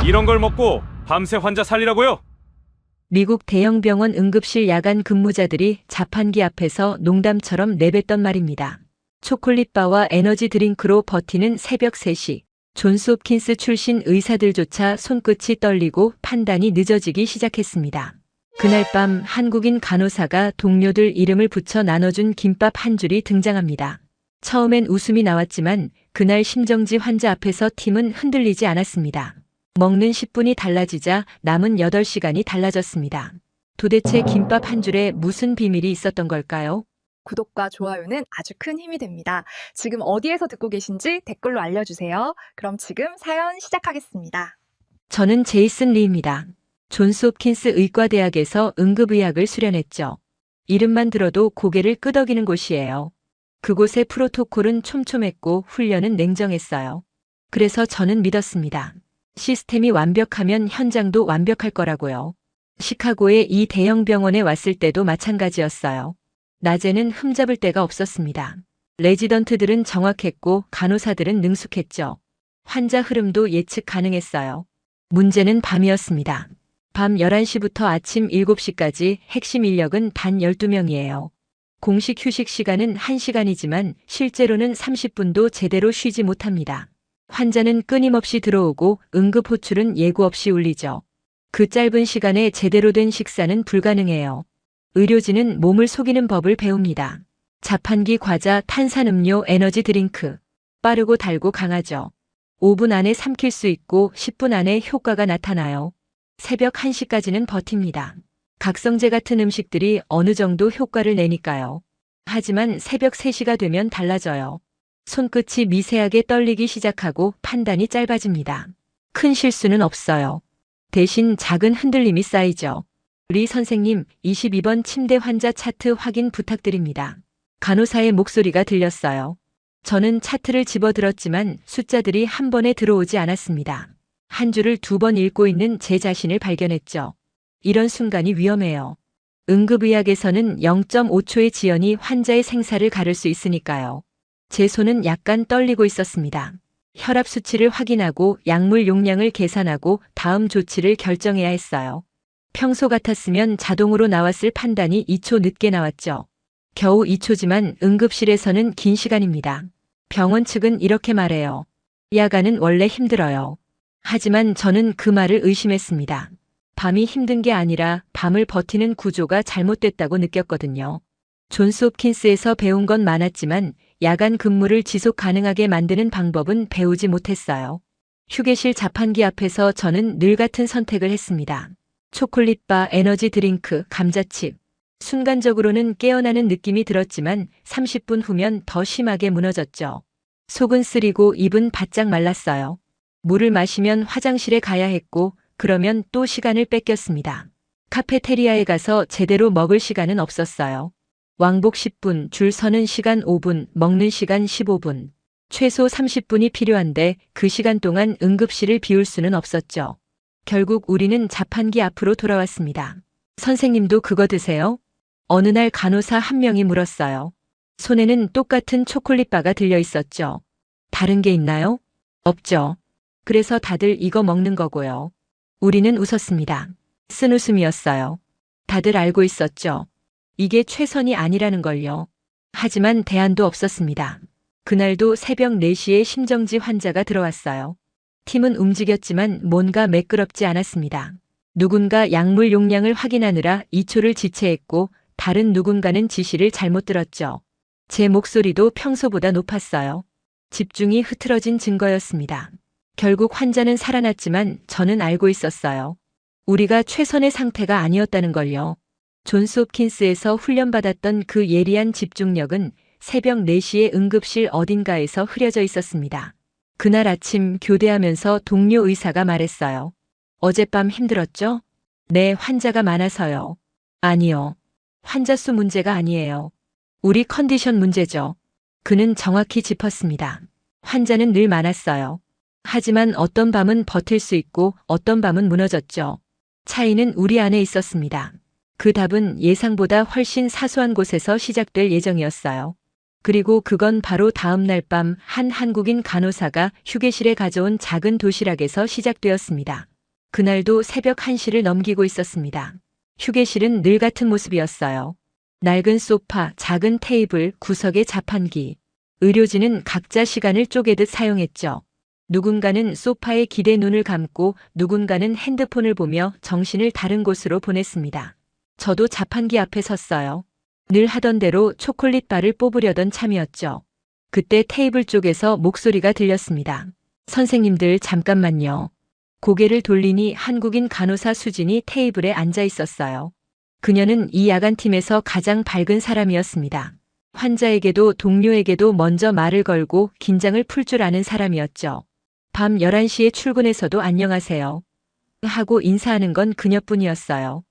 이런 걸 먹고 밤새 환자 살리라고요? 미국 대형 병원 응급실 야간 근무자들이 자판기 앞에서 농담처럼 내뱉던 말입니다. 초콜릿바와 에너지 드링크로 버티는 새벽 3시. 존스 홉킨스 출신 의사들조차 손끝이 떨리고 판단이 늦어지기 시작했습니다. 그날 밤 한국인 간호사가 동료들 이름을 붙여 나눠준 김밥 한 줄이 등장합니다. 처음엔 웃음이 나왔지만 그날 심정지 환자 앞에서 팀은 흔들리지 않았습니다. 먹는 10분이 달라지자 남은 8시간이 달라졌습니다. 도대체 김밥 한 줄에 무슨 비밀이 있었던 걸까요? 구독과 좋아요는 아주 큰 힘이 됩니다. 지금 어디에서 듣고 계신지 댓글로 알려주세요. 그럼 지금 사연 시작하겠습니다. 저는 제이슨 리입니다. 존스 홉킨스 의과대학에서 응급의학을 수련했죠. 이름만 들어도 고개를 끄덕이는 곳이에요. 그곳의 프로토콜은 촘촘했고 훈련은 냉정했어요. 그래서 저는 믿었습니다. 시스템이 완벽하면 현장도 완벽할 거라고요. 시카고의 이 대형 병원에 왔을 때도 마찬가지였어요. 낮에는 흠잡을 데가 없었습니다. 레지던트들은 정확했고 간호사들은 능숙했죠. 환자 흐름도 예측 가능했어요. 문제는 밤이었습니다. 밤 11시부터 아침 7시까지 핵심 인력은 단 12명이에요. 공식 휴식 시간은 1시간이지만 실제로는 30분도 제대로 쉬지 못합니다. 환자는 끊임없이 들어오고 응급 호출은 예고 없이 울리죠. 그 짧은 시간에 제대로 된 식사는 불가능해요. 의료진은 몸을 속이는 법을 배웁니다. 자판기 과자, 탄산음료, 에너지 드링크. 빠르고 달고 강하죠. 5분 안에 삼킬 수 있고 10분 안에 효과가 나타나요. 새벽 1시까지는 버팁니다. 각성제 같은 음식들이 어느 정도 효과를 내니까요. 하지만 새벽 3시가 되면 달라져요. 손끝이 미세하게 떨리기 시작하고 판단이 짧아집니다. 큰 실수는 없어요. 대신 작은 흔들림이 쌓이죠. 리 선생님, 22번 침대 환자 차트 확인 부탁드립니다. 간호사의 목소리가 들렸어요. 저는 차트를 집어들었지만 숫자들이 한 번에 들어오지 않았습니다. 한 줄을 2번 읽고 있는 제 자신을 발견했죠. 이런 순간이 위험해요. 응급의학에서는 0.5초의 지연이 환자의 생사를 가를 수 있으니까요. 제 손은 약간 떨리고 있었습니다. 혈압 수치를 확인하고 약물 용량을 계산하고 다음 조치를 결정해야 했어요. 평소 같았으면 자동으로 나왔을 판단이 2초 늦게 나왔죠. 겨우 2초지만 응급실에서는 긴 시간입니다. 병원 측은 이렇게 말해요. 야간은 원래 힘들어요. 하지만 저는 그 말을 의심했습니다. 밤이 힘든 게 아니라 밤을 버티는 구조가 잘못됐다고 느꼈거든요. 존스 홉킨스에서 배운 건 많았지만 야간 근무를 지속 가능하게 만드는 방법은 배우지 못했어요. 휴게실 자판기 앞에서 저는 늘 같은 선택을 했습니다. 초콜릿바, 에너지 드링크, 감자칩. 순간적으로는 깨어나는 느낌이 들었지만 30분 후면 더 심하게 무너졌죠. 속은 쓰리고 입은 바짝 말랐어요. 물을 마시면 화장실에 가야 했고 그러면 또 시간을 뺏겼습니다. 카페테리아에 가서 제대로 먹을 시간은 없었어요. 왕복 10분, 줄 서는 시간 5분, 먹는 시간 15분. 최소 30분이 필요한데 그 시간 동안 응급실을 비울 수는 없었죠. 결국 우리는 자판기 앞으로 돌아왔습니다. 선생님도 그거 드세요? 어느 날 간호사 한 명이 물었어요. 손에는 똑같은 초콜릿바가 들려 있었죠. 다른 게 있나요? 없죠. 그래서 다들 이거 먹는 거고요. 우리는 웃었습니다. 쓴웃음이었어요. 다들 알고 있었죠. 이게 최선이 아니라는 걸요. 하지만 대안도 없었습니다. 그날도 새벽 4시에 심정지 환자가 들어왔어요. 팀은 움직였지만 뭔가 매끄럽지 않았습니다. 누군가 약물 용량을 확인하느라 2초를 지체했고 다른 누군가는 지시를 잘못 들었죠. 제 목소리도 평소보다 높았어요. 집중이 흐트러진 증거였습니다. 결국 환자는 살아났지만 저는 알고 있었어요. 우리가 최선의 상태가 아니었다는 걸요. 존스 홉킨스에서 훈련받았던 그 예리한 집중력은 새벽 4시에 응급실 어딘가에서 흐려져 있었습니다. 그날 아침 교대하면서 동료 의사가 말했어요. 어젯밤 힘들었죠? 네, 환자가 많아서요. 아니요. 환자 수 문제가 아니에요. 우리 컨디션 문제죠. 그는 정확히 짚었습니다. 환자는 늘 많았어요. 하지만 어떤 밤은 버틸 수 있고 어떤 밤은 무너졌죠. 차이는 우리 안에 있었습니다. 그 답은 예상보다 훨씬 사소한 곳에서 시작될 예정이었어요. 그리고 그건 바로 다음 날 밤 한 한국인 간호사가 휴게실에 가져온 작은 도시락에서 시작되었습니다. 그날도 새벽 1시를 넘기고 있었습니다. 휴게실은 늘 같은 모습이었어요. 낡은 소파, 작은 테이블, 구석의 자판기. 의료진은 각자 시간을 쪼개듯 사용했죠. 누군가는 소파에 기대 눈을 감고 누군가는 핸드폰을 보며 정신을 다른 곳으로 보냈습니다. 저도 자판기 앞에 섰어요. 늘 하던 대로 초콜릿 바를 뽑으려던 참이었죠. 그때 테이블 쪽에서 목소리가 들렸습니다. 선생님들 잠깐만요. 고개를 돌리니 한국인 간호사 수진이 테이블에 앉아 있었어요. 그녀는 이 야간팀에서 가장 밝은 사람이었습니다. 환자에게도 동료에게도 먼저 말을 걸고 긴장을 풀 줄 아는 사람이었죠. 밤 11시에 출근해서도 안녕하세요 하고 인사하는 건 그녀뿐이었어요.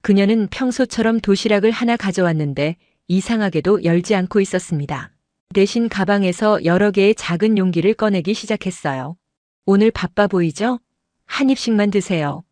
그녀는 평소처럼 도시락을 하나 가져왔는데 이상하게도 열지 않고 있었습니다. 대신 가방에서 여러 개의 작은 용기를 꺼내기 시작했어요. 오늘 바빠 보이죠? 한 입씩만 드세요.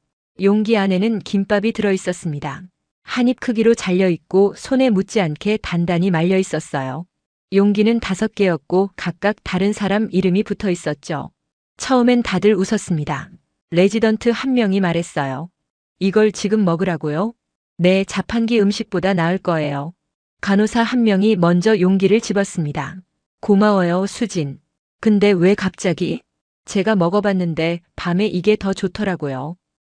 용기 안에는 김밥이 들어 있었습니다. 한 입 크기로 잘려 있고 손에 묻지 않게 단단히 말려 있었어요. 용기는 5개였고 각각 다른 사람 이름이 붙어 있었죠. 처음엔 다들 웃었습니다. 레지던트 한 명이 말했어요. 이걸 지금 먹으라고요? 네, 자판기 음식보다 나을 거예요. 간호사 한 명이 먼저 용기를 집었습니다. 고마워요, 수진. 근데 왜 갑자기? 제가 먹어봤는데 밤에 이게 더 좋더라고요.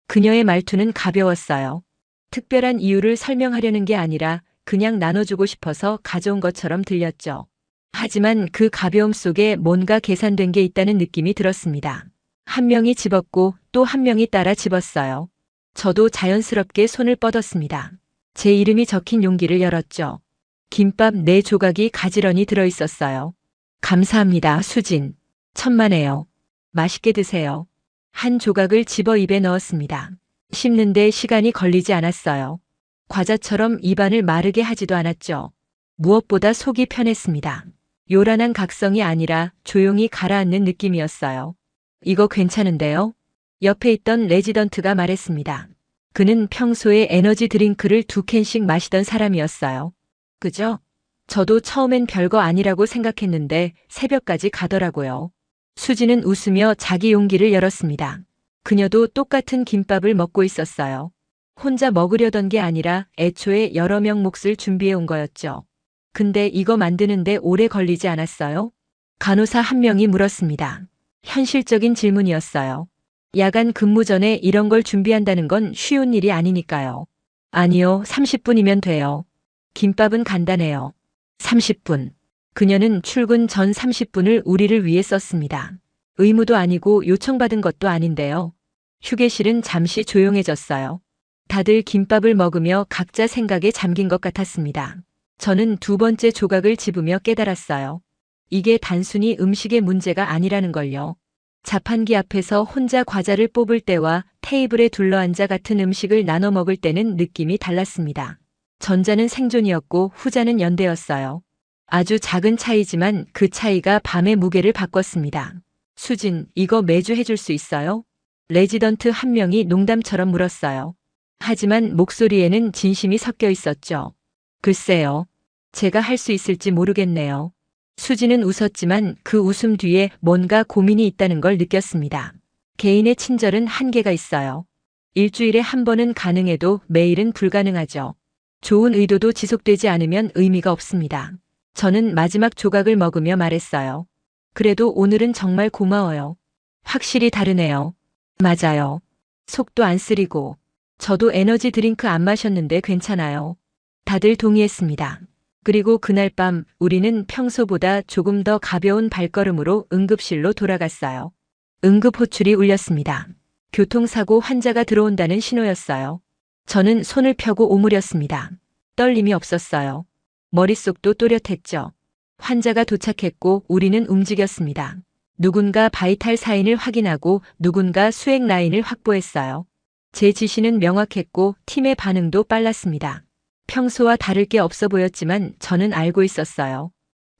그녀의 말투는 가벼웠어요. 특별한 이유를 설명하려는 게 아니라 그냥 나눠주고 싶어서 가져온 것처럼 들렸죠. 하지만 그 가벼움 속에 뭔가 계산된 게 있다는 느낌이 들었습니다. 한 명이 집었고 또 한 명이 따라 집었어요. 저도 자연스럽게 손을 뻗었습니다. 제 이름이 적힌 용기를 열었죠. 김밥 4조각이 가지런히 들어있었어요. 감사합니다, 수진. 천만에요. 맛있게 드세요. 한 조각을 집어 입에 넣었습니다. 씹는데 시간이 걸리지 않았어요. 과자처럼 입안을 마르게 하지도 않았죠. 무엇보다 속이 편했습니다. 요란한 각성이 아니라 조용히 가라앉는 느낌이었어요. 이거 괜찮은데요? 옆에 있던 레지던트가 말했습니다. 그는 평소에 에너지 드링크를 2캔씩 마시던 사람이었어요. 그죠? 저도 처음엔 별거 아니라고 생각했는데 새벽까지 가더라고요. 수지는 웃으며 자기 용기를 열었습니다. 그녀도 똑같은 김밥을 먹고 있었어요. 혼자 먹으려던 게 아니라 애초에 여러 명 몫을 준비해 온 거였죠. 근데 이거 만드는데 오래 걸리지 않았어요? 간호사 한 명이 물었습니다. 현실적인 질문이었어요. 야간 근무 전에 이런 걸 준비한다는 건 쉬운 일이 아니니까요. 아니요, 30분이면 돼요. 김밥은 간단해요. 30분. 그녀는 출근 전 30분을 우리를 위해 썼습니다. 의무도 아니고 요청받은 것도 아닌데요. 휴게실은 잠시 조용해졌어요. 다들 김밥을 먹으며 각자 생각에 잠긴 것 같았습니다. 저는 2번째 조각을 집으며 깨달았어요. 이게 단순히 음식의 문제가 아니라는 걸요. 자판기 앞에서 혼자 과자를 뽑을 때와 테이블에 둘러앉아 같은 음식을 나눠 먹을 때는 느낌이 달랐습니다. 전자는 생존이었고 후자는 연대였어요. 아주 작은 차이지만 그 차이가 밤의 무게를 바꿨습니다. 수진, 이거 매주 해줄 수 있어요? 레지던트 한 명이 농담처럼 물었어요. 하지만 목소리에는 진심이 섞여 있었죠. 글쎄요. 제가 할 수 있을지 모르겠네요. 수지는 웃었지만 그 웃음 뒤에 뭔가 고민이 있다는 걸 느꼈습니다. 개인의 친절은 한계가 있어요. 일주일에 한 번은 가능해도 매일은 불가능하죠. 좋은 의도도 지속되지 않으면 의미가 없습니다. 저는 마지막 조각을 먹으며 말했어요. 그래도 오늘은 정말 고마워요. 확실히 다르네요. 맞아요. 속도 안 쓰리고. 저도 에너지 드링크 안 마셨는데 괜찮아요. 다들 동의했습니다. 그리고 그날 밤 우리는 평소보다 조금 더 가벼운 발걸음으로 응급실로 돌아갔어요. 응급 호출이 울렸습니다. 교통사고 환자가 들어온다는 신호였어요. 저는 손을 펴고 오므렸습니다. 떨림이 없었어요. 머릿속도 또렷했죠. 환자가 도착했고 우리는 움직였습니다. 누군가 바이탈 사인을 확인하고 누군가 수액 라인을 확보했어요. 제 지시는 명확했고 팀의 반응도 빨랐습니다. 평소와 다를 게 없어 보였지만 저는 알고 있었어요.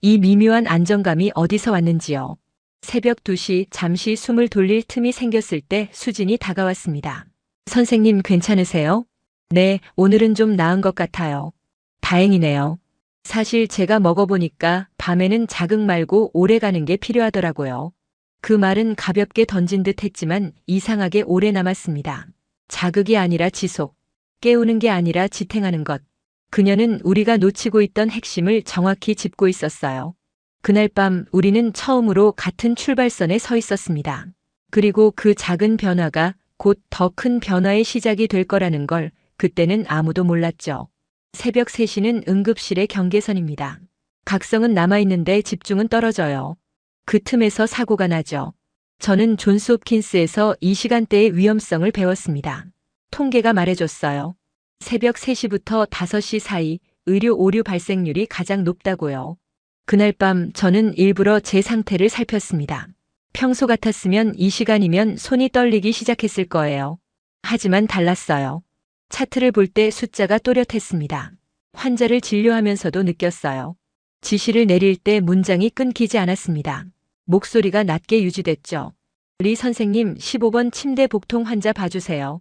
이 미묘한 안정감이 어디서 왔는지요. 새벽 2시 잠시 숨을 돌릴 틈이 생겼을 때 수진이 다가왔습니다. 선생님 괜찮으세요? 네, 오늘은 좀 나은 것 같아요. 다행이네요. 사실 제가 먹어보니까 밤에는 자극 말고 오래 가는 게 필요하더라고요. 그 말은 가볍게 던진 듯 했지만 이상하게 오래 남았습니다. 자극이 아니라 지속, 깨우는 게 아니라 지탱하는 것. 그녀는 우리가 놓치고 있던 핵심을 정확히 짚고 있었어요. 그날 밤 우리는 처음으로 같은 출발선에 서 있었습니다. 그리고 그 작은 변화가 곧 더 큰 변화의 시작이 될 거라는 걸 그때는 아무도 몰랐죠. 새벽 3시는 응급실의 경계선입니다. 각성은 남아있는데 집중은 떨어져요. 그 틈에서 사고가 나죠. 저는 존스 홉킨스에서 이 시간대의 위험성을 배웠습니다. 통계가 말해줬어요. 새벽 3시부터 5시 사이 의료 오류 발생률이 가장 높다고요. 그날 밤 저는 일부러 제 상태를 살폈습니다. 평소 같았으면 이 시간이면 손이 떨리기 시작했을 거예요. 하지만 달랐어요. 차트를 볼 때 숫자가 또렷했습니다. 환자를 진료하면서도 느꼈어요. 지시를 내릴 때 문장이 끊기지 않았습니다. 목소리가 낮게 유지됐죠. 리 선생님, 15번 침대 복통 환자 봐주세요.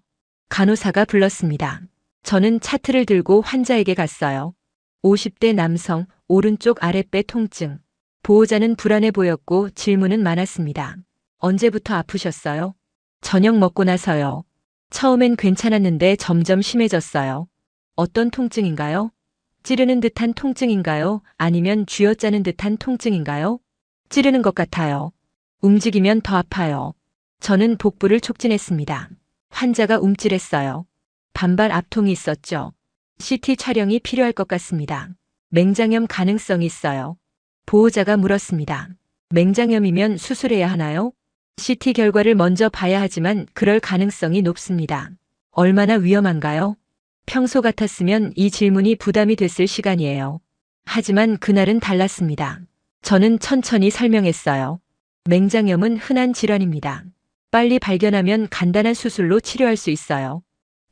간호사가 불렀습니다. 저는 차트를 들고 환자에게 갔어요. 50대 남성, 오른쪽 아랫배 통증. 보호자는 불안해 보였고 질문은 많았습니다. 언제부터 아프셨어요? 저녁 먹고 나서요. 처음엔 괜찮았는데 점점 심해졌어요. 어떤 통증인가요? 찌르는 듯한 통증인가요? 아니면 쥐어짜는 듯한 통증인가요? 찌르는 것 같아요. 움직이면 더 아파요. 저는 복부를 촉진했습니다. 환자가 움찔했어요. 반발 압통이 있었죠. CT 촬영이 필요할 것 같습니다. 맹장염 가능성이 있어요. 보호자가 물었습니다. 맹장염이면 수술해야 하나요? CT 결과를 먼저 봐야 하지만 그럴 가능성이 높습니다. 얼마나 위험한가요? 평소 같았으면 이 질문이 부담이 됐을 시간이에요. 하지만 그날은 달랐습니다. 저는 천천히 설명했어요. 맹장염은 흔한 질환입니다. 빨리 발견하면 간단한 수술로 치료할 수 있어요.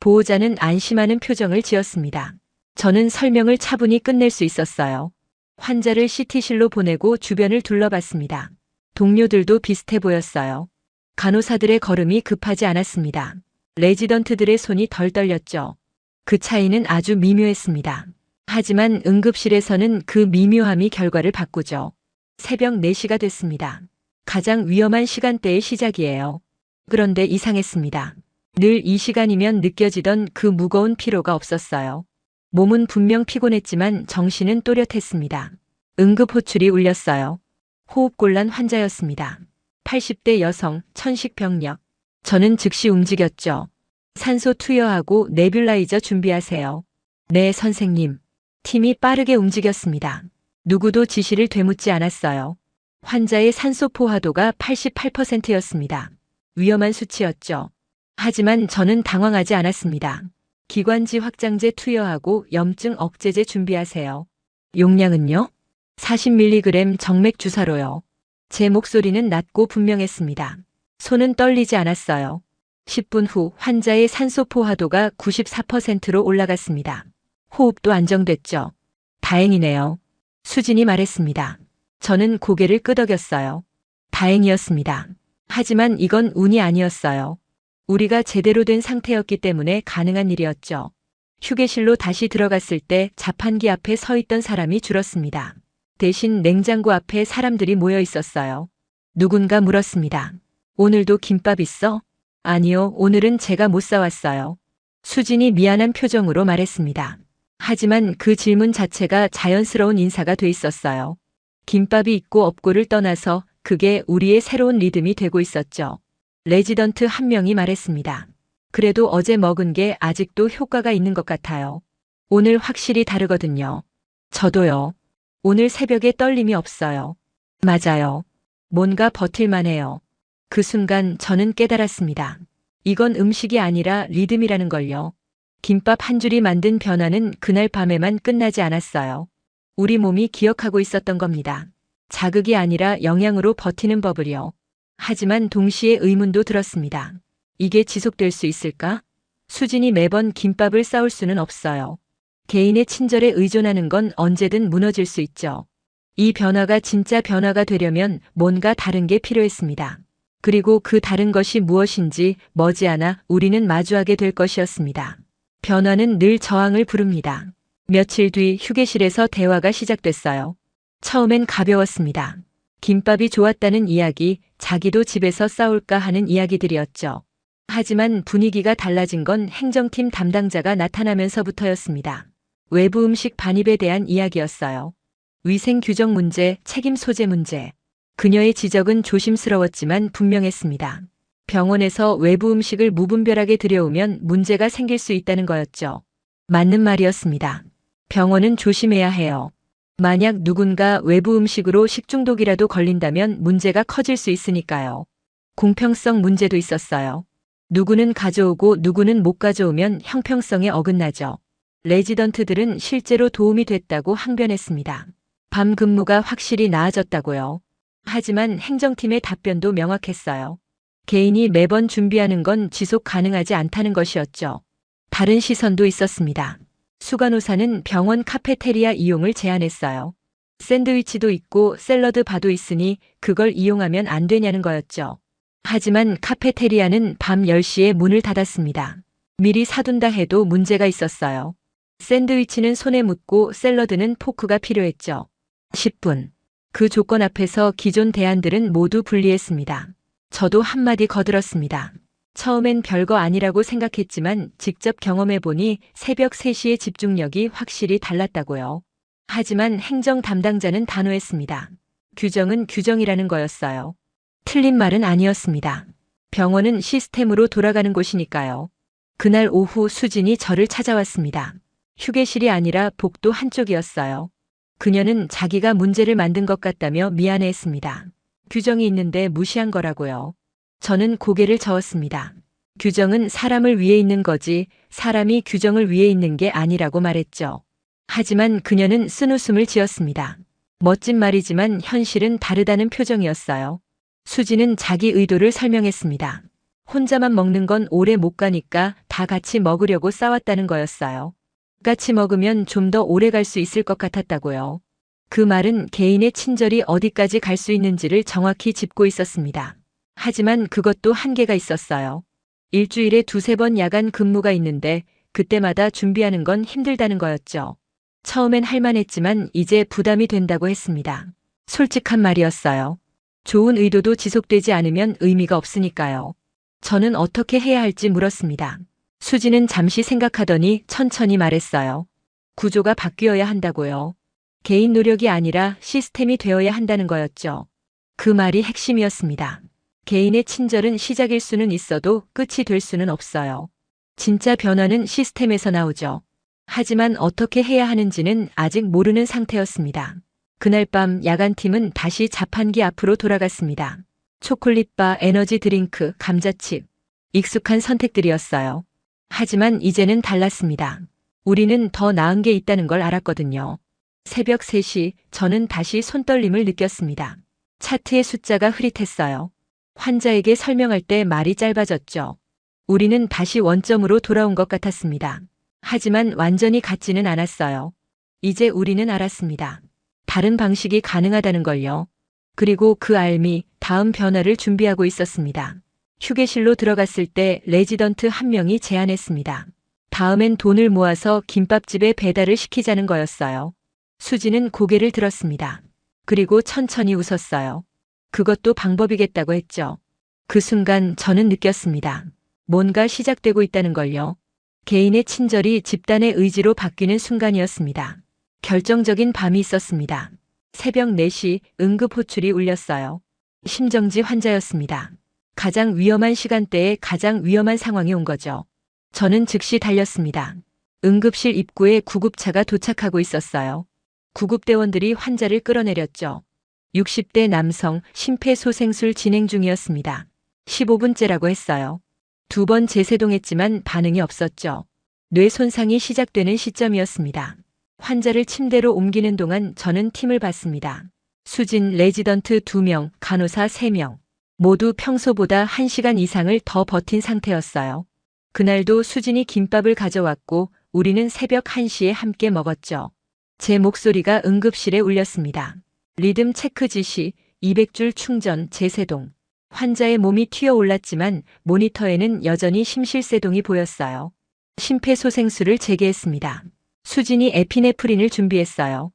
보호자는 안심하는 표정을 지었습니다. 저는 설명을 차분히 끝낼 수 있었어요. 환자를 CT실로 보내고 주변을 둘러봤습니다. 동료들도 비슷해 보였어요. 간호사들의 걸음이 급하지 않았습니다. 레지던트들의 손이 덜 떨렸죠. 그 차이는 아주 미묘했습니다. 하지만 응급실에서는 그 미묘함이 결과를 바꾸죠. 새벽 4시가 됐습니다. 가장 위험한 시간대의 시작이에요. 그런데 이상했습니다. 늘 이 시간이면 느껴지던 그 무거운 피로가 없었어요. 몸은 분명 피곤했지만 정신은 또렷했습니다. 응급 호출이 울렸어요. 호흡곤란 환자였습니다. 80대 여성, 천식병력. 저는 즉시 움직였죠. 산소 투여하고 네뷸라이저 준비하세요. 네, 선생님. 팀이 빠르게 움직였습니다. 누구도 지시를 되묻지 않았어요. 환자의 산소 포화도가 88%였습니다. 위험한 수치였죠. 하지만 저는 당황하지 않았습니다. 기관지 확장제 투여하고 염증 억제제 준비하세요. 용량은요? 40mg 정맥 주사로요. 제 목소리는 낮고 분명했습니다. 손은 떨리지 않았어요. 10분 후 환자의 산소 포화도가 94%로 올라갔습니다. 호흡도 안정됐죠. 다행이네요. 수진이 말했습니다. 저는 고개를 끄덕였어요. 다행이었습니다. 하지만 이건 운이 아니었어요. 우리가 제대로 된 상태였기 때문에 가능한 일이었죠. 휴게실로 다시 들어갔을 때 자판기 앞에 서 있던 사람이 줄었습니다. 대신 냉장고 앞에 사람들이 모여 있었어요. 누군가 물었습니다. 오늘도 김밥 있어? 아니요, 오늘은 제가 못 사왔어요. 수진이 미안한 표정으로 말했습니다. 하지만 그 질문 자체가 자연스러운 인사가 돼 있었어요. 김밥이 있고 없고를 떠나서 그게 우리의 새로운 리듬이 되고 있었죠. 레지던트 한 명이 말했습니다. 그래도 어제 먹은 게 아직도 효과가 있는 것 같아요. 오늘 확실히 다르거든요. 저도요. 오늘 새벽에 떨림이 없어요. 맞아요. 뭔가 버틸만해요. 그 순간 저는 깨달았습니다. 이건 음식이 아니라 리듬이라는 걸요. 김밥 한 줄이 만든 변화는 그날 밤에만 끝나지 않았어요. 우리 몸이 기억하고 있었던 겁니다. 자극이 아니라 영양으로 버티는 법을요. 하지만 동시에 의문도 들었습니다. 이게 지속될 수 있을까? 수진이 매번 김밥을 싸올 수는 없어요. 개인의 친절에 의존하는 건 언제든 무너질 수 있죠. 이 변화가 진짜 변화가 되려면 뭔가 다른 게 필요했습니다. 그리고 그 다른 것이 무엇인지 머지않아 우리는 마주하게 될 것이었습니다. 변화는 늘 저항을 부릅니다. 며칠 뒤 휴게실에서 대화가 시작됐어요. 처음엔 가벼웠습니다. 김밥이 좋았다는 이야기, 자기도 집에서 싸울까 하는 이야기들이었죠. 하지만 분위기가 달라진 건 행정팀 담당자가 나타나면서부터였습니다. 외부 음식 반입에 대한 이야기였어요. 위생 규정 문제, 책임 소재 문제. 그녀의 지적은 조심스러웠지만 분명했습니다. 병원에서 외부 음식을 무분별하게 들여오면 문제가 생길 수 있다는 거였죠. 맞는 말이었습니다. 병원은 조심해야 해요. 만약 누군가 외부 음식으로 식중독이라도 걸린다면 문제가 커질 수 있으니까요. 공평성 문제도 있었어요. 누구는 가져오고 누구는 못 가져오면 형평성에 어긋나죠. 레지던트들은 실제로 도움이 됐다고 항변했습니다. 밤 근무가 확실히 나아졌다고요. 하지만 행정팀의 답변도 명확했어요. 개인이 매번 준비하는 건 지속 가능하지 않다는 것이었죠. 다른 시선도 있었습니다. 수간호사는 병원 카페테리아 이용을 제안했어요. 샌드위치도 있고 샐러드 바도 있으니 그걸 이용하면 안 되냐는 거였죠. 하지만 카페테리아는 밤 10시에 문을 닫았습니다. 미리 사둔다 해도 문제가 있었어요. 샌드위치는 손에 묻고 샐러드는 포크가 필요했죠. 10분. 그 조건 앞에서 기존 대안들은 모두 불리했습니다. 저도 한마디 거들었습니다. 처음엔 별거 아니라고 생각했지만 직접 경험해보니 새벽 3시의 집중력이 확실히 달랐다고요. 하지만 행정 담당자는 단호했습니다. 규정은 규정이라는 거였어요. 틀린 말은 아니었습니다. 병원은 시스템으로 돌아가는 곳이니까요. 그날 오후 수진이 저를 찾아왔습니다. 휴게실이 아니라 복도 한쪽이었어요. 그녀는 자기가 문제를 만든 것 같다며 미안해했습니다. 규정이 있는데 무시한 거라고요. 저는 고개를 저었습니다. 규정은 사람을 위해 있는 거지 사람이 규정을 위해 있는 게 아니라고 말했죠. 하지만 그녀는 쓴웃음을 지었습니다. 멋진 말이지만 현실은 다르다는 표정이었어요. 수지는 자기 의도를 설명했습니다. 혼자만 먹는 건 오래 못 가니까 다 같이 먹으려고 싸웠다는 거였어요. 같이 먹으면 좀 더 오래 갈 수 있을 것 같았다고요. 그 말은 개인의 친절이 어디까지 갈 수 있는지를 정확히 짚고 있었습니다. 하지만 그것도 한계가 있었어요. 일주일에 2~3번 야간 근무가 있는데 그때마다 준비하는 건 힘들다는 거였죠. 처음엔 할만했지만 이제 부담이 된다고 했습니다. 솔직한 말이었어요. 좋은 의도도 지속되지 않으면 의미가 없으니까요. 저는 어떻게 해야 할지 물었습니다. 수지는 잠시 생각하더니 천천히 말했어요. 구조가 바뀌어야 한다고요. 개인 노력이 아니라 시스템이 되어야 한다는 거였죠. 그 말이 핵심이었습니다. 개인의 친절은 시작일 수는 있어도 끝이 될 수는 없어요. 진짜 변화는 시스템에서 나오죠. 하지만 어떻게 해야 하는지는 아직 모르는 상태였습니다. 그날 밤 야간팀은 다시 자판기 앞으로 돌아갔습니다. 초콜릿바, 에너지 드링크, 감자칩. 익숙한 선택들이었어요. 하지만 이제는 달랐습니다. 우리는 더 나은 게 있다는 걸 알았거든요. 새벽 3시 저는 다시 손떨림을 느꼈습니다. 차트의 숫자가 흐릿했어요. 환자에게 설명할 때 말이 짧아졌죠. 우리는 다시 원점으로 돌아온 것 같았습니다. 하지만 완전히 같지는 않았어요. 이제 우리는 알았습니다. 다른 방식이 가능하다는 걸요. 그리고 그 알미 다음 변화를 준비하고 있었습니다. 휴게실로 들어갔을 때 레지던트 한 명이 제안했습니다. 다음엔 돈을 모아서 김밥집에 배달을 시키자는 거였어요. 수지는 고개를 들었습니다. 그리고 천천히 웃었어요. 그것도 방법이겠다고 했죠. 그 순간 저는 느꼈습니다. 뭔가 시작되고 있다는 걸요. 개인의 친절이 집단의 의지로 바뀌는 순간이었습니다. 결정적인 밤이 있었습니다. 새벽 4시 응급 호출이 울렸어요. 심정지 환자였습니다. 가장 위험한 시간대에 가장 위험한 상황이 온 거죠. 저는 즉시 달렸습니다. 응급실 입구에 구급차가 도착하고 있었어요. 구급대원들이 환자를 끌어내렸죠. 60대 남성 심폐소생술 진행 중이었습니다. 15분째라고 했어요. 2번 재세동했지만 반응이 없었죠. 뇌 손상이 시작되는 시점이었습니다. 환자를 침대로 옮기는 동안 저는 팀을 봤습니다. 수진, 레지던트 2명, 간호사 3명. 모두 평소보다 1시간 이상을 더 버틴 상태였어요. 그날도 수진이 김밥을 가져왔고 우리는 새벽 1시에 함께 먹었죠. 제 목소리가 응급실에 울렸습니다. 리듬 체크 지시, 200줄 충전, 재세동. 환자의 몸이 튀어올랐지만 모니터에는 여전히 심실세동이 보였어요. 심폐소생술을 재개했습니다. 수진이 에피네프린을 준비했어요.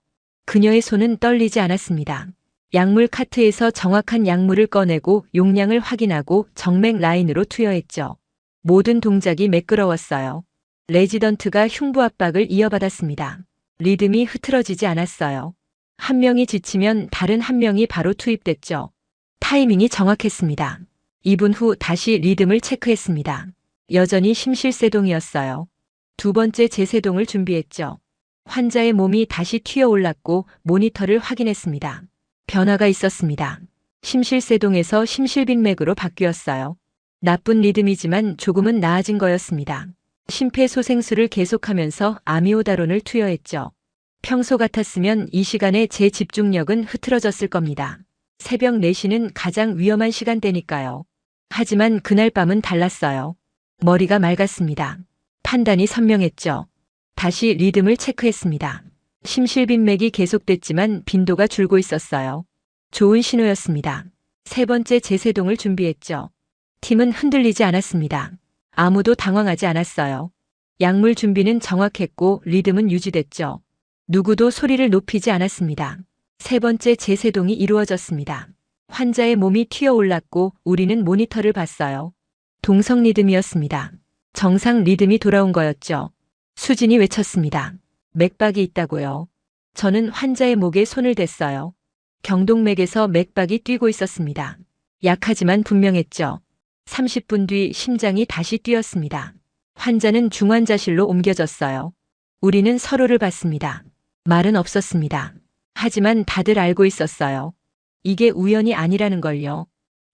그녀의 손은 떨리지 않았습니다. 약물 카트에서 정확한 약물을 꺼내고 용량을 확인하고 정맥 라인으로 투여했죠. 모든 동작이 매끄러웠어요. 레지던트가 흉부 압박을 이어받았습니다. 리듬이 흐트러지지 않았어요. 한 명이 지치면 다른 한 명이 바로 투입됐죠. 타이밍이 정확했습니다. 2분 후 다시 리듬을 체크했습니다. 여전히 심실세동이었어요. 두 번째 재세동을 준비했죠. 환자의 몸이 다시 튀어 올랐고 모니터를 확인했습니다. 변화가 있었습니다. 심실세동에서 심실빅맥으로 바뀌었어요. 나쁜 리듬이지만 조금은 나아진 거였습니다. 심폐소생술을 계속하면서 아미오다론을 투여했죠. 평소 같았으면 이 시간에 제 집중력은 흐트러졌을 겁니다. 새벽 4시는 가장 위험한 시간대니까요. 하지만 그날 밤은 달랐어요. 머리가 맑았습니다. 판단이 선명했죠. 다시 리듬을 체크했습니다. 심실빈맥이 계속됐지만 빈도가 줄고 있었어요. 좋은 신호였습니다. 세 번째 재세동을 준비했죠. 팀은 흔들리지 않았습니다. 아무도 당황하지 않았어요. 약물 준비는 정확했고 리듬은 유지됐죠. 누구도 소리를 높이지 않았습니다. 세 번째 재세동이 이루어졌습니다. 환자의 몸이 튀어 올랐고 우리는 모니터를 봤어요. 동성 리듬이었습니다. 정상 리듬이 돌아온 거였죠. 수진이 외쳤습니다. 맥박이 있다고요. 저는 환자의 목에 손을 댔어요. 경동맥에서 맥박이 뛰고 있었습니다. 약하지만 분명했죠. 30분 뒤 심장이 다시 뛰었습니다. 환자는 중환자실로 옮겨졌어요. 우리는 서로를 봤습니다. 말은 없었습니다. 하지만 다들 알고 있었어요. 이게 우연이 아니라는 걸요.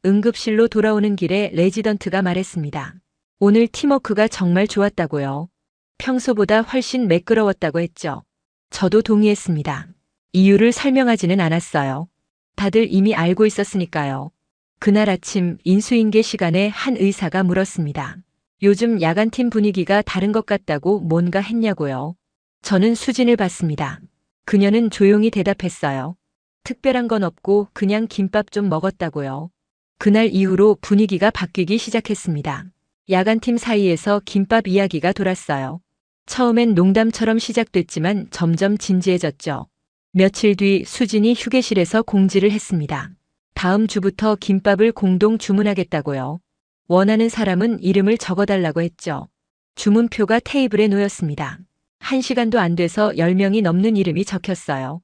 응급실로 돌아오는 길에 레지던트가 말했습니다. 오늘 팀워크가 정말 좋았다고요. 평소보다 훨씬 매끄러웠다고 했죠. 저도 동의했습니다. 이유를 설명하지는 않았어요. 다들 이미 알고 있었으니까요. 그날 아침 인수인계 시간에 한 의사가 물었습니다. 요즘 야간팀 분위기가 다른 것 같다고 뭔가 했냐고요. 저는 수진을 봤습니다. 그녀는 조용히 대답했어요. 특별한 건 없고 그냥 김밥 좀 먹었다고요. 그날 이후로 분위기가 바뀌기 시작했습니다. 야간팀 사이에서 김밥 이야기가 돌았어요. 처음엔 농담처럼 시작됐지만 점점 진지해졌죠. 며칠 뒤 수진이 휴게실에서 공지를 했습니다. 다음 주부터 김밥을 공동 주문하겠다고요. 원하는 사람은 이름을 적어달라고 했죠. 주문표가 테이블에 놓였습니다. 1시간도 안 돼서 10명이 넘는 이름이 적혔어요.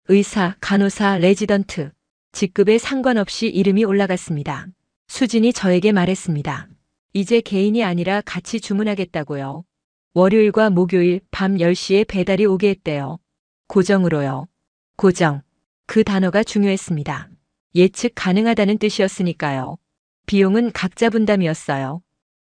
의사, 간호사, 레지던트. 직급에 상관없이 이름이 올라갔습니다. 수진이 저에게 말했습니다. 이제 개인이 아니라 같이 주문하겠다고요. 월요일과 목요일 밤 10시에 배달이 오게 했대요. 고정으로요. 고정. 그 단어가 중요했습니다. 예측 가능하다는 뜻이었으니까요. 비용은 각자 분담이었어요.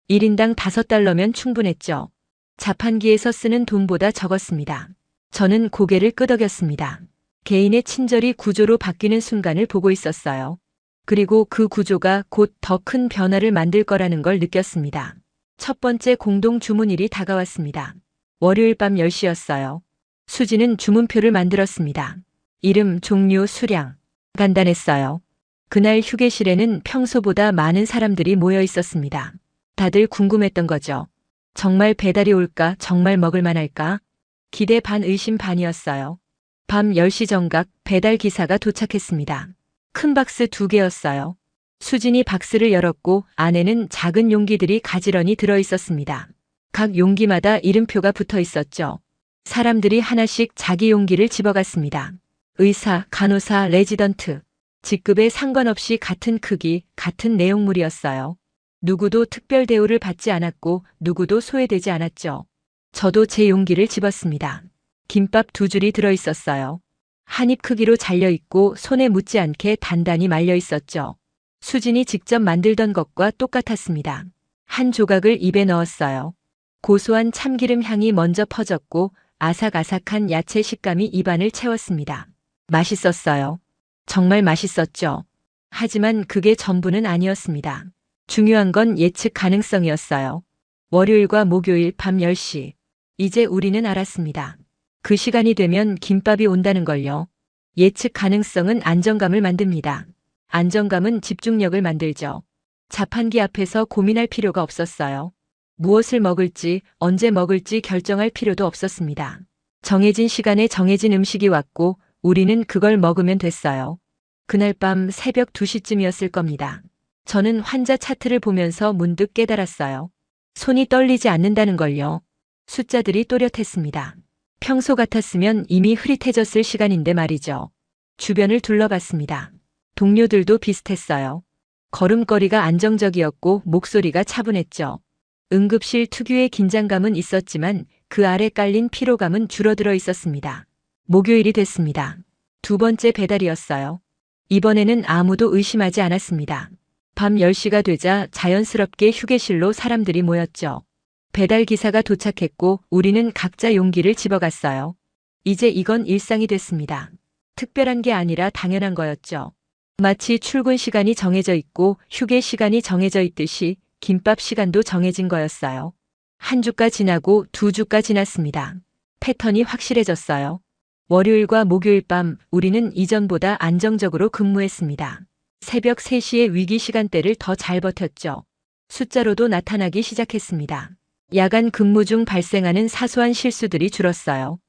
1인당 $5면 충분했죠. 자판기에서 쓰는 돈보다 적었습니다. 저는 고개를 끄덕였습니다. 개인의 친절이 구조로 바뀌는 순간을 보고 있었어요. 그리고 그 구조가 곧 더 큰 변화를 만들 거라는 걸 느꼈습니다. 첫 번째 공동 주문일이 다가왔습니다. 월요일 밤 10시였어요. 수지는 주문표를 만들었습니다. 이름, 종류, 수량. 간단했어요. 그날 휴게실에는 평소보다 많은 사람들이 모여 있었습니다. 다들 궁금했던 거죠. 정말 배달이 올까? 정말 먹을 만할까? 기대 반 의심 반이었어요. 밤 10시 정각 배달 기사가 도착했습니다. 큰 박스 2개였어요. 수진이 박스를 열었고 안에는 작은 용기들이 가지런히 들어 있었습니다. 각 용기마다 이름표가 붙어 있었죠. 사람들이 하나씩 자기 용기를 집어갔습니다. 의사, 간호사, 레지던트. 직급에 상관없이 같은 크기, 같은 내용물이었어요. 누구도 특별 대우를 받지 않았고 누구도 소외되지 않았죠. 저도 제 용기를 집었습니다. 김밥 2줄이 들어 있었어요. 한 입 크기로 잘려있고 손에 묻지 않게 단단히 말려 있었죠. 수진이 직접 만들던 것과 똑같았습니다. 한 조각을 입에 넣었어요. 고소한 참기름 향이 먼저 퍼졌고 아삭아삭한 야채 식감이 입안을 채웠습니다. 맛있었어요. 정말 맛있었죠. 하지만 그게 전부는 아니었습니다. 중요한 건 예측 가능성이었어요. 월요일과 목요일 밤 10시. 이제 우리는 알았습니다. 그 시간이 되면 김밥이 온다는 걸요. 예측 가능성은 안정감을 만듭니다. 안정감은 집중력을 만들죠. 자판기 앞에서 고민할 필요가 없었어요. 무엇을 먹을지, 언제 먹을지 결정할 필요도 없었습니다. 정해진 시간에 정해진 음식이 왔고 우리는 그걸 먹으면 됐어요. 그날 밤 새벽 2시쯤이었을 겁니다. 저는 환자 차트를 보면서 문득 깨달았어요. 손이 떨리지 않는다는 걸요. 숫자들이 또렷했습니다. 평소 같았으면 이미 흐릿해졌을 시간인데 말이죠. 주변을 둘러봤습니다. 동료들도 비슷했어요. 걸음걸이가 안정적이었고 목소리가 차분했죠. 응급실 특유의 긴장감은 있었지만 그 아래 깔린 피로감은 줄어들어 있었습니다. 목요일이 됐습니다. 두 번째 배달이었어요. 이번에는 아무도 의심하지 않았습니다. 밤 10시가 되자 자연스럽게 휴게실로 사람들이 모였죠. 배달 기사가 도착했고 우리는 각자 용기를 집어갔어요. 이제 이건 일상이 됐습니다. 특별한 게 아니라 당연한 거였죠. 마치 출근 시간이 정해져 있고 휴게 시간이 정해져 있듯이 김밥 시간도 정해진 거였어요. 한 주가 지나고 두 주가 지났습니다. 패턴이 확실해졌어요. 월요일과 목요일 밤 우리는 이전보다 안정적으로 근무했습니다. 새벽 3시의 위기 시간대를 더 잘 버텼죠. 숫자로도 나타나기 시작했습니다. 야간 근무 중 발생하는 사소한 실수들이 줄었어요.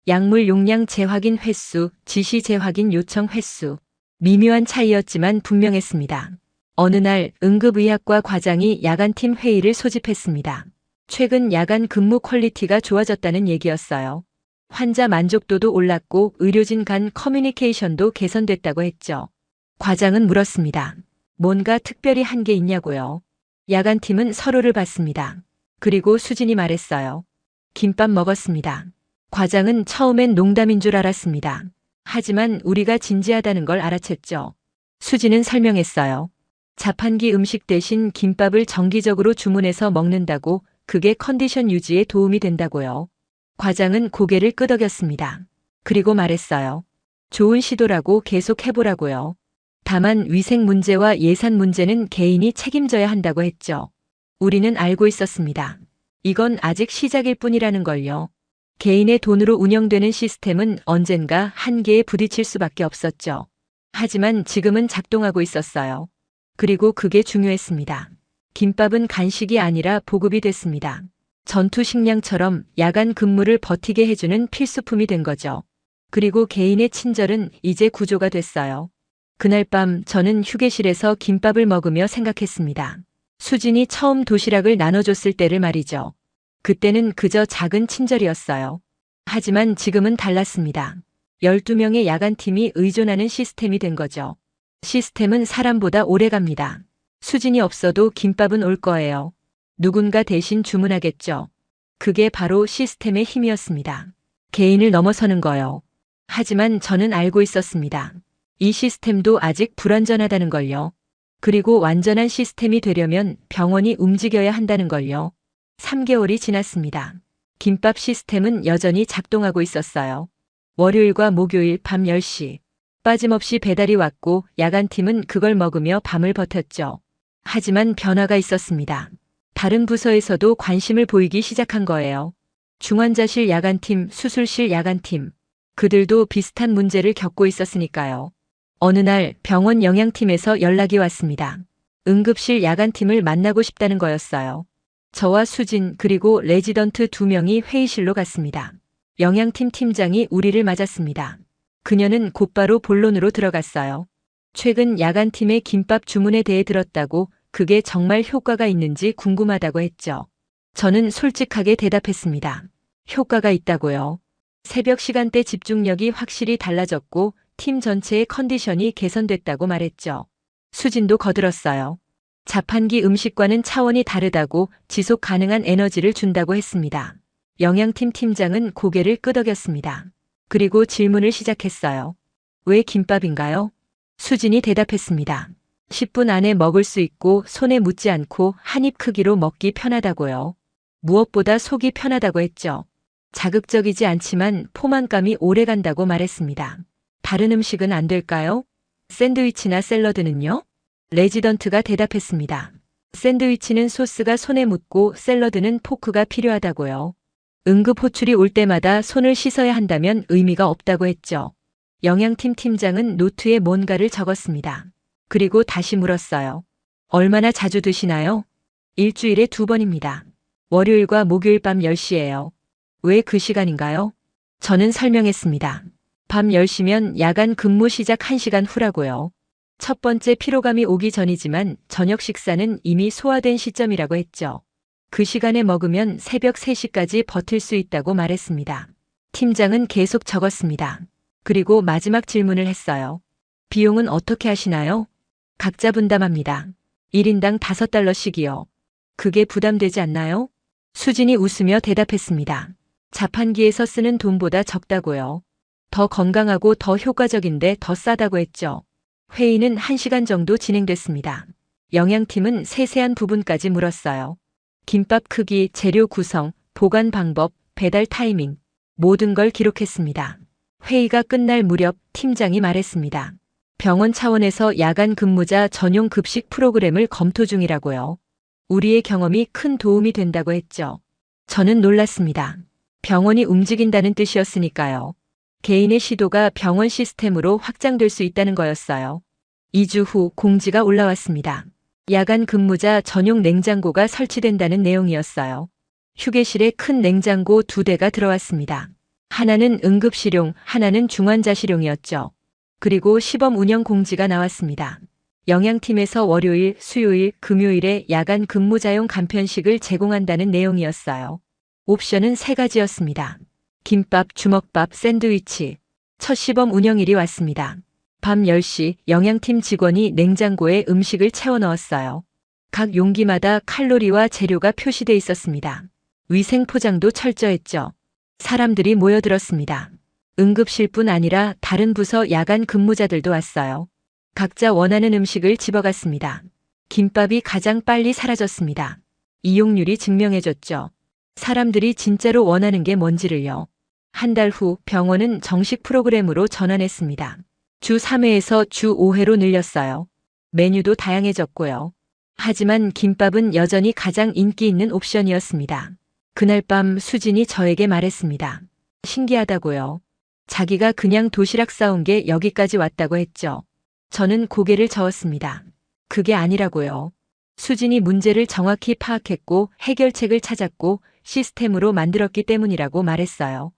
약물 용량 재확인 횟수, 지시 재확인 요청 횟수. 미묘한 차이였지만 분명했습니다. 어느 날 응급의학과 과장이 야간팀 회의를 소집했습니다. 최근 야간 근무 퀄리티가 좋아졌다는 얘기였어요. 환자 만족도도 올랐고 의료진 간 커뮤니케이션도 개선됐다고 했죠. 과장은 물었습니다. 뭔가 특별히 한 게 있냐고요. 야간팀은 서로를 봤습니다. 그리고 수진이 말했어요. 김밥 먹었습니다. 과장은 처음엔 농담인 줄 알았습니다. 하지만 우리가 진지하다는 걸 알아챘죠. 수진은 설명했어요. 자판기 음식 대신 김밥을 정기적으로 주문해서 먹는다고 그게 컨디션 유지에 도움이 된다고요. 과장은 고개를 끄덕였습니다. 그리고 말했어요. 좋은 시도라고 계속 해보라고요. 다만 위생 문제와 예산 문제는 개인이 책임져야 한다고 했죠. 우리는 알고 있었습니다. 이건 아직 시작일 뿐이라는 걸요. 개인의 돈으로 운영되는 시스템은 언젠가 한계에 부딪힐 수밖에 없었죠. 하지만 지금은 작동하고 있었어요. 그리고 그게 중요했습니다. 김밥은 간식이 아니라 보급이 됐습니다. 전투 식량처럼 야간 근무를 버티게 해주는 필수품이 된 거죠. 그리고 개인의 친절은 이제 구조가 됐어요. 그날 밤 저는 휴게실에서 김밥을 먹으며 생각했습니다. 수진이 처음 도시락을 나눠줬을 때를 말이죠. 그때는 그저 작은 친절이었어요. 하지만 지금은 달랐습니다. 12명의 야간팀이 의존하는 시스템이 된 거죠. 시스템은 사람보다 오래 갑니다. 수진이 없어도 김밥은 올 거예요. 누군가 대신 주문하겠죠. 그게 바로 시스템의 힘이었습니다. 개인을 넘어서는 거요. 하지만 저는 알고 있었습니다. 이 시스템도 아직 불완전하다는 걸요. 그리고 완전한 시스템이 되려면 병원이 움직여야 한다는 걸요. 3개월이 지났습니다. 김밥 시스템은 여전히 작동하고 있었어요. 월요일과 목요일 밤 10시. 빠짐없이 배달이 왔고 야간팀은 그걸 먹으며 밤을 버텼죠. 하지만 변화가 있었습니다. 다른 부서에서도 관심을 보이기 시작한 거예요. 중환자실 야간팀, 수술실 야간팀. 그들도 비슷한 문제를 겪고 있었으니까요. 어느 날 병원 영양팀에서 연락이 왔습니다. 응급실 야간팀을 만나고 싶다는 거였어요. 저와 수진 그리고 레지던트 2명이 회의실로 갔습니다. 영양팀 팀장이 우리를 맞았습니다. 그녀는 곧바로 본론으로 들어갔어요. 최근 야간팀의 김밥 주문에 대해 들었다고 그게 정말 효과가 있는지 궁금하다고 했죠. 저는 솔직하게 대답했습니다. 효과가 있다고요. 새벽 시간대 집중력이 확실히 달라졌고 팀 전체의 컨디션이 개선됐다고 말했죠. 수진도 거들었어요. 자판기 음식과는 차원이 다르다고 지속 가능한 에너지를 준다고 했습니다. 영양팀 팀장은 고개를 끄덕였습니다. 그리고 질문을 시작했어요. 왜 김밥인가요? 수진이 대답했습니다. 10분 안에 먹을 수 있고 손에 묻지 않고 한 입 크기로 먹기 편하다고요. 무엇보다 속이 편하다고 했죠. 자극적이지 않지만 포만감이 오래 간다고 말했습니다. 다른 음식은 안 될까요? 샌드위치나 샐러드는요? 레지던트가 대답했습니다. 샌드위치는 소스가 손에 묻고 샐러드는 포크가 필요하다고요. 응급 호출이 올 때마다 손을 씻어야 한다면 의미가 없다고 했죠. 영양팀 팀장은 노트에 뭔가를 적었습니다. 그리고 다시 물었어요. 얼마나 자주 드시나요? 일주일에 2번입니다. 월요일과 목요일 밤 10시예요. 왜 그 시간인가요? 저는 설명했습니다. 밤 10시면 야간 근무 시작 1시간 후라고요. 첫 번째 피로감이 오기 전이지만 저녁 식사는 이미 소화된 시점이라고 했죠. 그 시간에 먹으면 새벽 3시까지 버틸 수 있다고 말했습니다. 팀장은 계속 적었습니다. 그리고 마지막 질문을 했어요. 비용은 어떻게 하시나요? 각자 분담합니다. 1인당 $5씩이요. 그게 부담되지 않나요? 수진이 웃으며 대답했습니다. 자판기에서 쓰는 돈보다 적다고요. 더 건강하고 더 효과적인데 더 싸다고 했죠. 회의는 1시간 정도 진행됐습니다. 영양팀은 세세한 부분까지 물었어요. 김밥 크기, 재료 구성, 보관 방법, 배달 타이밍, 모든 걸 기록했습니다. 회의가 끝날 무렵 팀장이 말했습니다. 병원 차원에서 야간 근무자 전용 급식 프로그램을 검토 중이라고요. 우리의 경험이 큰 도움이 된다고 했죠. 저는 놀랐습니다. 병원이 움직인다는 뜻이었으니까요. 개인의 시도가 병원 시스템으로 확장될 수 있다는 거였어요. 2주 후 공지가 올라왔습니다. 야간 근무자 전용 냉장고가 설치된다는 내용이었어요. 휴게실에 큰 냉장고 2대가 들어왔습니다. 하나는 응급실용, 하나는 중환자실용이었죠. 그리고 시범 운영 공지가 나왔습니다. 영양팀에서 월요일, 수요일, 금요일에 야간 근무자용 간편식을 제공한다는 내용이었어요. 옵션은 3가지였습니다. 김밥, 주먹밥, 샌드위치. 첫 시범 운영일이 왔습니다. 밤 10시 영양팀 직원이 냉장고에 음식을 채워 넣었어요. 각 용기마다 칼로리와 재료가 표시돼 있었습니다. 위생 포장도 철저했죠. 사람들이 모여들었습니다. 응급실뿐 아니라 다른 부서 야간 근무자들도 왔어요. 각자 원하는 음식을 집어갔습니다. 김밥이 가장 빨리 사라졌습니다. 이용률이 증명해줬죠. 사람들이 진짜로 원하는 게 뭔지를요. 한 달 후 병원은 정식 프로그램으로 전환했습니다. 주 3회에서 주 5회로 늘렸어요. 메뉴도 다양해졌고요. 하지만 김밥은 여전히 가장 인기 있는 옵션이었습니다. 그날 밤 수진이 저에게 말했습니다. 신기하다고요. 자기가 그냥 도시락 싸온 게 여기까지 왔다고 했죠. 저는 고개를 저었습니다. 그게 아니라고요. 수진이 문제를 정확히 파악했고 해결책을 찾았고 시스템으로 만들었기 때문이라고 말했어요.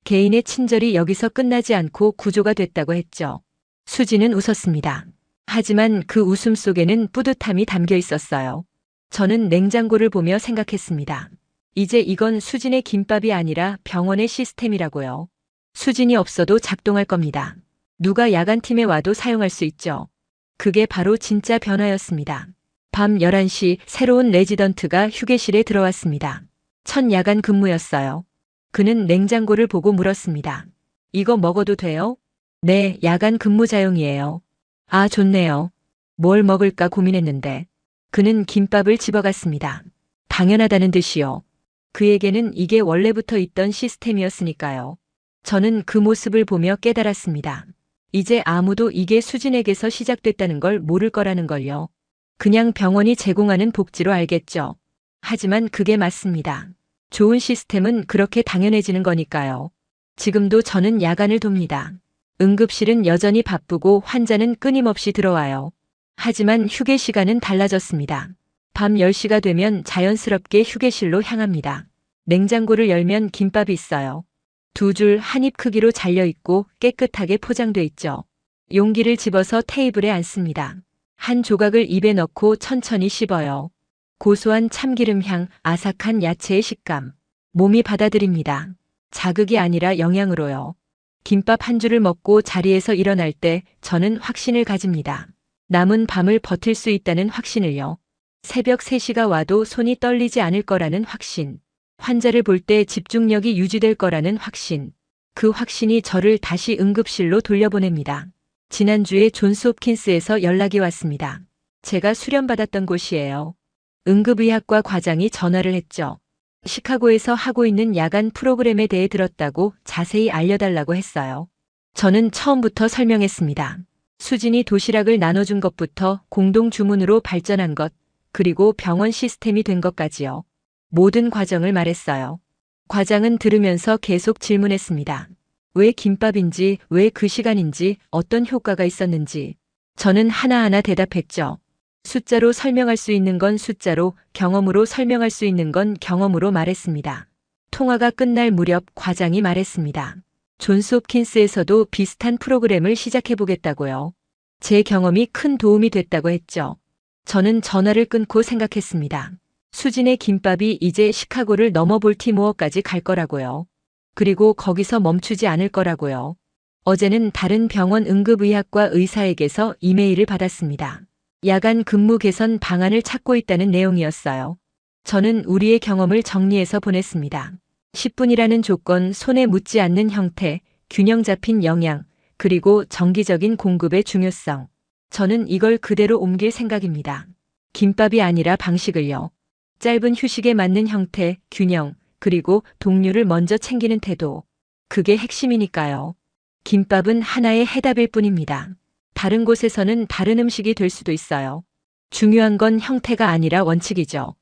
개인의 친절이 여기서 끝나지 않고 구조가 됐다고 했죠. 수진은 웃었습니다. 하지만 그 웃음 속에는 뿌듯함이 담겨 있었어요. 저는 냉장고를 보며 생각했습니다. 이제 이건 수진의 김밥이 아니라 병원의 시스템이라고요. 수진이 없어도 작동할 겁니다. 누가 야간팀에 와도 사용할 수 있죠. 그게 바로 진짜 변화였습니다. 밤 11시 새로운 레지던트가 휴게실에 들어왔습니다. 첫 야간 근무였어요. 그는 냉장고를 보고 물었습니다. 이거 먹어도 돼요? 네, 야간 근무자용이에요. 아, 좋네요. 뭘 먹을까 고민했는데. 그는 김밥을 집어갔습니다. 당연하다는 듯이요. 그에게는 이게 원래부터 있던 시스템이었으니까요. 저는 그 모습을 보며 깨달았습니다. 이제 아무도 이게 수진에게서 시작됐다는 걸 모를 거라는 걸요. 그냥 병원이 제공하는 복지로 알겠죠. 하지만 그게 맞습니다. 좋은 시스템은 그렇게 당연해지는 거니까요. 지금도 저는 야간을 돕니다. 응급실은 여전히 바쁘고 환자는 끊임없이 들어와요. 하지만 휴게 시간은 달라졌습니다. 밤 10시가 되면 자연스럽게 휴게실로 향합니다. 냉장고를 열면 김밥이 있어요. 2줄 한 입 크기로 잘려있고 깨끗하게 포장돼 있죠. 용기를 집어서 테이블에 앉습니다. 한 조각을 입에 넣고 천천히 씹어요. 고소한 참기름 향, 아삭한 야채의 식감. 몸이 받아들입니다. 자극이 아니라 영양으로요. 김밥 한 줄을 먹고 자리에서 일어날 때 저는 확신을 가집니다. 남은 밤을 버틸 수 있다는 확신을요. 새벽 3시가 와도 손이 떨리지 않을 거라는 확신. 환자를 볼 때 집중력이 유지될 거라는 확신. 그 확신이 저를 다시 응급실로 돌려보냅니다. 지난주에 존스 홉킨스에서 연락이 왔습니다. 제가 수련받았던 곳이에요. 응급의학과 과장이 전화를 했죠. 시카고에서 하고 있는 야간 프로그램에 대해 들었다고 자세히 알려달라고 했어요. 저는 처음부터 설명했습니다. 수진이 도시락을 나눠준 것부터 공동 주문으로 발전한 것, 그리고 병원 시스템이 된 것까지요. 모든 과정을 말했어요. 과장은 들으면서 계속 질문했습니다. 왜 김밥인지, 왜 그 시간인지, 어떤 효과가 있었는지. 저는 하나하나 대답했죠. 숫자로 설명할 수 있는 건 숫자로, 경험으로 설명할 수 있는 건 경험으로 말했습니다. 통화가 끝날 무렵 과장이 말했습니다. 존스 홉킨스에서도 비슷한 프로그램을 시작해보겠다고요. 제 경험이 큰 도움이 됐다고 했죠. 저는 전화를 끊고 생각했습니다. 수진의 김밥이 이제 시카고를 넘어 볼티모어까지 갈 거라고요. 그리고 거기서 멈추지 않을 거라고요. 어제는 다른 병원 응급의학과 의사에게서 이메일을 받았습니다. 야간 근무 개선 방안을 찾고 있다는 내용이었어요. 저는 우리의 경험을 정리해서 보냈습니다. 10분이라는 조건, 손에 묻지 않는 형태, 균형 잡힌 영양, 그리고 정기적인 공급의 중요성. 저는 이걸 그대로 옮길 생각입니다. 김밥이 아니라 방식을요. 짧은 휴식에 맞는 형태, 균형, 그리고 동료를 먼저 챙기는 태도. 그게 핵심이니까요. 김밥은 하나의 해답일 뿐입니다. 다른 곳에서는 다른 음식이 될 수도 있어요. 중요한 건 형태가 아니라 원칙이죠.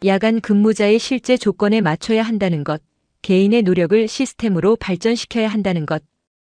야간 근무자의 실제 조건에 맞춰야 한다는 것, 개인의 노력을 시스템으로 발전시켜야 한다는 것.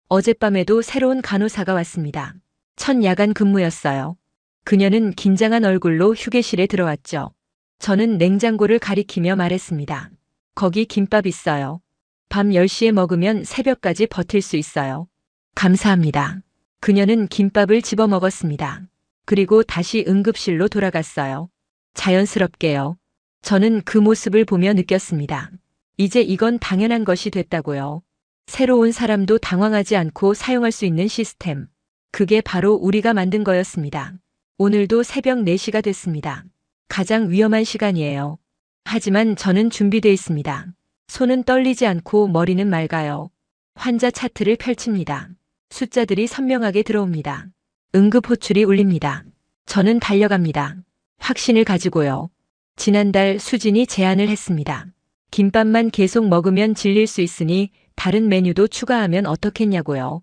어젯밤에도 새로운 간호사가 왔습니다. 첫 야간 근무였어요. 그녀는 긴장한 얼굴로 휴게실에 들어왔죠. 저는 냉장고를 가리키며 말했습니다. 거기 김밥 있어요. 밤 10시에 먹으면 새벽까지 버틸 수 있어요. 감사합니다. 그녀는 김밥을 집어 먹었습니다. 그리고 다시 응급실로 돌아갔어요. 자연스럽게요. 저는 그 모습을 보며 느꼈습니다. 이제 이건 당연한 것이 됐다고요. 새로운 사람도 당황하지 않고 사용할 수 있는 시스템. 그게 바로 우리가 만든 거였습니다. 오늘도 새벽 4시가 됐습니다. 가장 위험한 시간이에요. 하지만 저는 준비되어 있습니다. 손은 떨리지 않고 머리는 맑아요. 환자 차트를 펼칩니다. 숫자들이 선명하게 들어옵니다. 응급 호출이 울립니다. 저는 달려갑니다. 확신을 가지고요. 지난달 수진이 제안을 했습니다. 김밥만 계속 먹으면 질릴 수 있으니 다른 메뉴도 추가하면 어떻겠냐고요.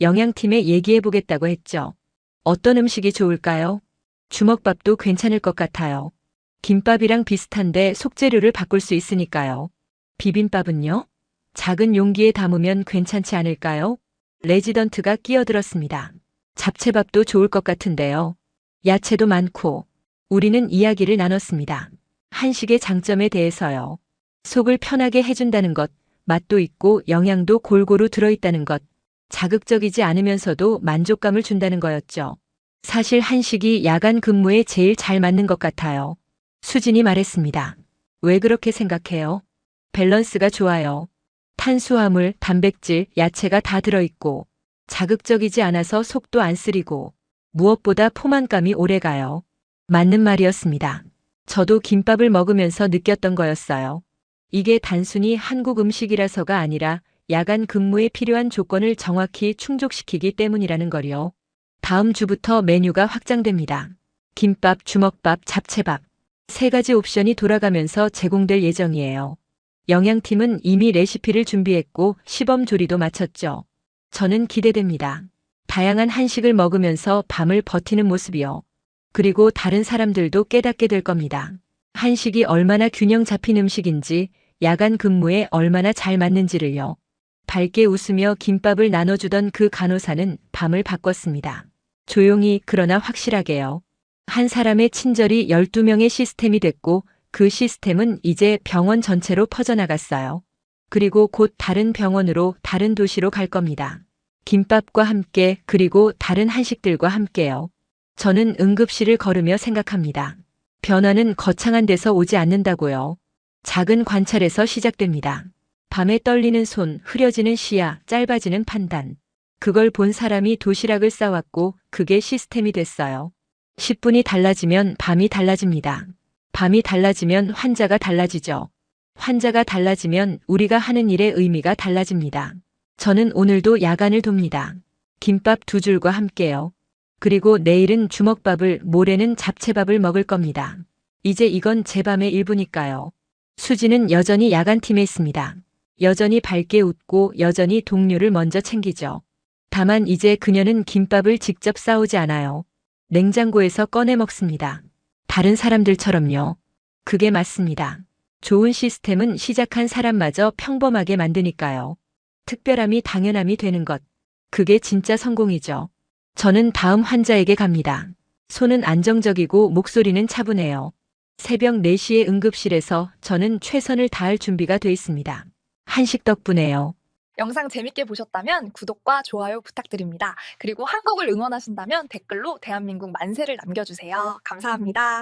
영양팀에 얘기해보겠다고 했죠. 어떤 음식이 좋을까요? 주먹밥도 괜찮을 것 같아요. 김밥이랑 비슷한데 속재료를 바꿀 수 있으니까요. 비빔밥은요? 작은 용기에 담으면 괜찮지 않을까요? 레지던트가 끼어들었습니다. 잡채밥도 좋을 것 같은데요. 야채도 많고. 우리는 이야기를 나눴습니다. 한식의 장점에 대해서요. 속을 편하게 해준다는 것, 맛도 있고 영양도 골고루 들어있다는 것, 자극적이지 않으면서도 만족감을 준다는 거였죠. 사실 한식이 야간 근무에 제일 잘 맞는 것 같아요. 수진이 말했습니다. 왜 그렇게 생각해요? 밸런스가 좋아요. 탄수화물, 단백질, 야채가 다 들어있고 자극적이지 않아서 속도 안 쓰리고 무엇보다 포만감이 오래가요. 맞는 말이었습니다. 저도 김밥을 먹으면서 느꼈던 거였어요. 이게 단순히 한국 음식이라서가 아니라 야간 근무에 필요한 조건을 정확히 충족시키기 때문이라는 거요. 다음 주부터 메뉴가 확장됩니다. 김밥, 주먹밥, 잡채밥. 3가지 옵션이 돌아가면서 제공될 예정이에요. 영양팀은 이미 레시피를 준비했고 시범 조리도 마쳤죠. 저는 기대됩니다. 다양한 한식을 먹으면서 밤을 버티는 모습이요. 그리고 다른 사람들도 깨닫게 될 겁니다. 한식이 얼마나 균형 잡힌 음식인지, 야간 근무에 얼마나 잘 맞는지를요. 밝게 웃으며 김밥을 나눠주던 그 간호사는 밤을 바꿨습니다. 조용히 그러나 확실하게요. 한 사람의 친절이 12명의 시스템이 됐고 그 시스템은 이제 병원 전체로 퍼져나갔어요. 그리고 곧 다른 병원으로 다른 도시로 갈 겁니다. 김밥과 함께 그리고 다른 한식들과 함께요. 저는 응급실을 걸으며 생각합니다. 변화는 거창한 데서 오지 않는다고요. 작은 관찰에서 시작됩니다. 밤에 떨리는 손, 흐려지는 시야, 짧아지는 판단. 그걸 본 사람이 도시락을 싸왔고 그게 시스템이 됐어요. 10분이 달라지면 밤이 달라집니다. 밤이 달라지면 환자가 달라지죠. 환자가 달라지면 우리가 하는 일의 의미가 달라집니다. 저는 오늘도 야간을 돕니다. 김밥 2줄과 함께요. 그리고 내일은 주먹밥을, 모레는 잡채밥을 먹을 겁니다. 이제 이건 제 밤의 일부니까요. 수지는 여전히 야간팀에 있습니다. 여전히 밝게 웃고 여전히 동료를 먼저 챙기죠. 다만 이제 그녀는 김밥을 직접 싸오지 않아요. 냉장고에서 꺼내 먹습니다. 다른 사람들처럼요. 그게 맞습니다. 좋은 시스템은 시작한 사람마저 평범하게 만드니까요. 특별함이 당연함이 되는 것. 그게 진짜 성공이죠. 저는 다음 환자에게 갑니다. 손은 안정적이고 목소리는 차분해요. 새벽 4시에 응급실에서 저는 최선을 다할 준비가 돼 있습니다. 한식 덕분에요. 영상 재밌게 보셨다면 구독과 좋아요 부탁드립니다. 그리고 한국을 응원하신다면 댓글로 대한민국 만세를 남겨주세요. 감사합니다.